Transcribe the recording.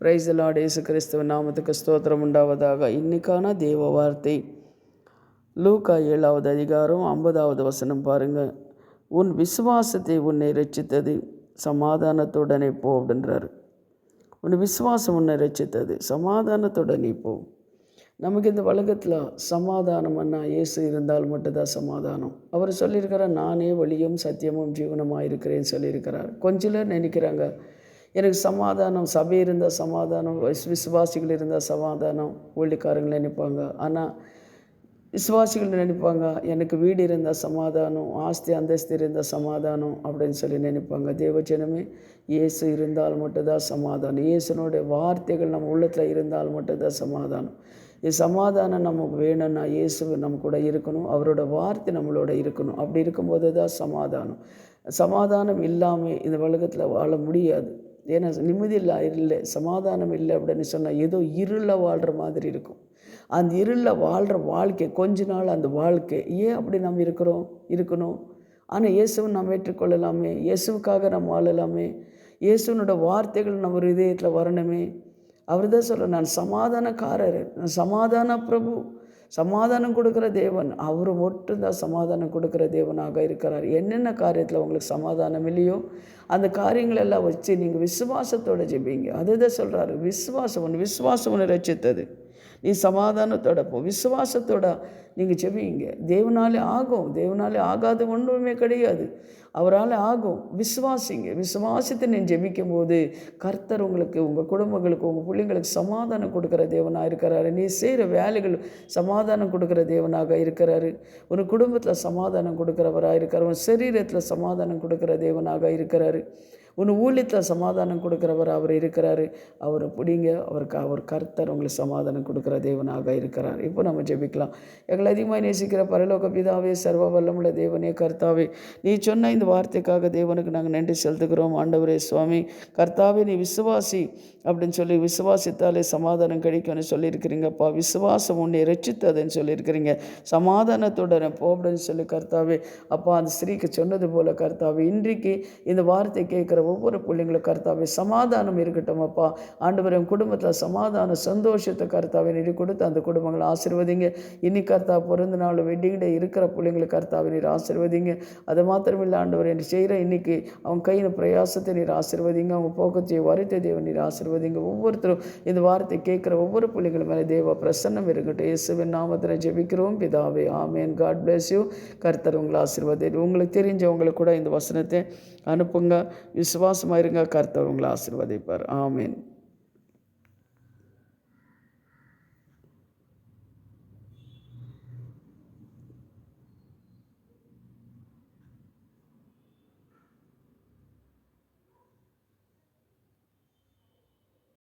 Praise the Lord. இயேசு கிறிஸ்துவின் நாமத்துக்கு ஸ்தோத்திரம் உண்டாவதாக. இன்னைக்கான தேவ வார்த்தை லூக்கா 7வது அதிகாரம் 50வது வசனம் பாருங்கள். உன் விசுவாசத்தை உன்னை ரட்சித்தது, சமாதானத்துடனே போ அப்படின்றாரு. உன் விசுவாசம் உன்னை ரட்சித்தது, சமாதானத்துடனே போ. நமக்கு இந்த உலகத்தில் சமாதானம்னா இயேசு இருந்தால் மட்டும்தான் சமாதானம். அவர் சொல்லியிருக்கிறார், நானே வழியும் சத்தியமும் ஜீவனமாக இருக்கிறேன்னு சொல்லியிருக்கிறார். கொஞ்சம் பேர் நினைக்கிறாங்க, எனக்கு சமாதானம் சபை இருந்தால் சமாதானம், விசுவாசிகள் இருந்தால் சமாதானம், ஊழியக்காரங்கள் நினைப்பாங்க. ஆனால் விசுவாசிகள் நினைப்பாங்க, எனக்கு வீடு இருந்தால் சமாதானம், ஆஸ்தி அந்தஸ்து இருந்தால் சமாதானம் அப்படின்னு சொல்லி நினைப்பாங்க. தேவஜனமே, இயேசு இருந்தால் மட்டும்தான் சமாதானம். இயேசுனுடைய வார்த்தைகள் நம்ம உள்ளத்தில் இருந்தால் மட்டும்தான் சமாதானம். இது சமாதானம் நமக்கு வேணும்னா இயேசு நம்ம கூட இருக்கணும், அவரோட வார்த்தை நம்மளோட இருக்கணும். அப்படி இருக்கும்போது தான் சமாதானம். சமாதானம் இல்லாமல் இந்த உலகத்தில் வாழ முடியாது. ஏன்னா நிம்மதி இல்லை, சமாதானம் இல்லை அப்படின்னு சொன்னால் ஏதோ இருளில் வாழ்கிற மாதிரி இருக்கும். அந்த இருளில் வாழ்கிற வாழ்க்கை கொஞ்ச நாள் அந்த வாழ்க்கை ஏன் அப்படி நம்ம இருக்கணும். ஆனால் இயேசுவை நம்ம ஏற்றுக்கொள்ளலாமே, இயேசுவுக்காக நம்ம வாழலாமே, இயேசுனோட வார்த்தைகள் நம்ம இதயத்தில் வரணுமே. அவர் தான் சொல்ல, நான் சமாதானக்காரர், நான் சமாதான பிரபு, சமாதானம் கொடுக்குற தேவன். அவர் மட்டும்தான் சமாதானம் கொடுக்குற தேவனாக இருக்கிறார். என்னென்ன காரியத்தில் உங்களுக்கு சமாதானம் இல்லையோ அந்த காரியங்களெல்லாம் வச்சு நீங்கள் விசுவாசத்தோடு ஜெபிங்க. அதுதான் சொல்கிறாரு, விசுவாசம் ஒன்று ரட்சித்தது, நீ சமாதானத்தோட போ. விசுவாசத்தோட நீங்கள் ஜெபிங்க. தேவனாலே ஆகாது ஒன்றுமே கிடையாது. அவரால் ஆகும். விசுவாசித்து நீ ஜெபிக்கும் போது கர்த்தர் உங்களுக்கு, உங்கள் குடும்பங்களுக்கு, உங்கள் பிள்ளைங்களுக்கு சமாதானம் கொடுக்குற தேவனாக இருக்கிறாரு. நீ செய்கிற வேலைகள் சமாதானம் கொடுக்குற தேவனாக இருக்கிறாரு. ஒரு குடும்பத்தில் சமாதானம் கொடுக்குறவராக இருக்கிறார். உன் சரீரத்தில் சமாதானம் கொடுக்குற தேவனாக இருக்கிறாரு. உன் ஊழியத்தில் சமாதானம் கொடுக்குறவர் அவர் இருக்கிறாரு. அவரை பிடிங்க. அவர் கர்த்தர் உங்களுக்கு சமாதானம் கொடுக்குற தேவனாக இருக்கிறார். இப்போ நம்ம ஜெபிக்கலாம். எங்களை அதிகமாக நேசிக்கிற பரலோக பிதாவே, சர்வ வல்லமுள்ள தேவனே, கர்த்தாவே, நீ சொன்ன இந்த வார்த்தைக்காக தேவனுக்கு நாங்கள் நன்றி செலுத்துகிறோம். ஆண்டவரே சுவாமி, கர்த்தாவே, நீ விசுவாசி அப்படின்னு சொல்லி விசுவாசித்தாலே சமாதானம் கிடைக்கும்னு சொல்லியிருக்கிறீங்கப்பா. விசுவாசம் உன்னை ரட்சித்ததுன்னு சொல்லியிருக்கிறீங்க. சமாதானத்தோட போ அப்படின்னு சொல்லி கர்த்தாவே, அப்பா அந்த ஸ்திரீக்கு சொன்னது போல் கர்த்தாவே, இன்றைக்கு இந்த வார்த்தை கேட்குற ஒவ்வொரு பிள்ளைங்களும் கர்த்தாவே சமாதானம் இருக்கட்டும் அப்பா. ஆண்டவரே, குடும்பத்தில் சமாதான சந்தோஷத்தை கர்த்தாவே நீர் கொடுத்து அந்த குடும்பங்களை ஆசீர்வதிங்க. இன்னைக்கு கர்த்தா பிறந்த நாள் வெட்டிங் டே இருக்கிற பிள்ளைங்களுக்கு கர்த்தாவை நீர் ஆசீர்வதிங்க. அது மாத்திரமில்லை ஆண்டவர், என்று செய்கிற இன்னைக்கு அவங்க கையில் பிரயாசத்தை நீர் ஆசீர்வதிங்க. அவங்க போக்கத்தை வரித்த தேவன் நீர் ஆசீர்வதிங்க. ஒவ்வொருத்தரும் இந்த வார்த்தை கேட்குற ஒவ்வொரு பிள்ளைங்களும் மேலே தேவ பிரசன்னம் இருக்கட்டும். இயேசுவின் நாமத்தில் ஜெபிக்கிறோம் பிதாவே, ஆமேன். God bless you. கர்த்தர் உங்களை ஆசீர்வதி. உங்களுக்கு தெரிஞ்சவங்களுக்கு கூட இந்த வசனத்தை அனுப்புங்க. விசுவாசமாக இருங்க. கர்த்தர் உங்களை ஆசீர்வதிப்பார். ஆமேன்.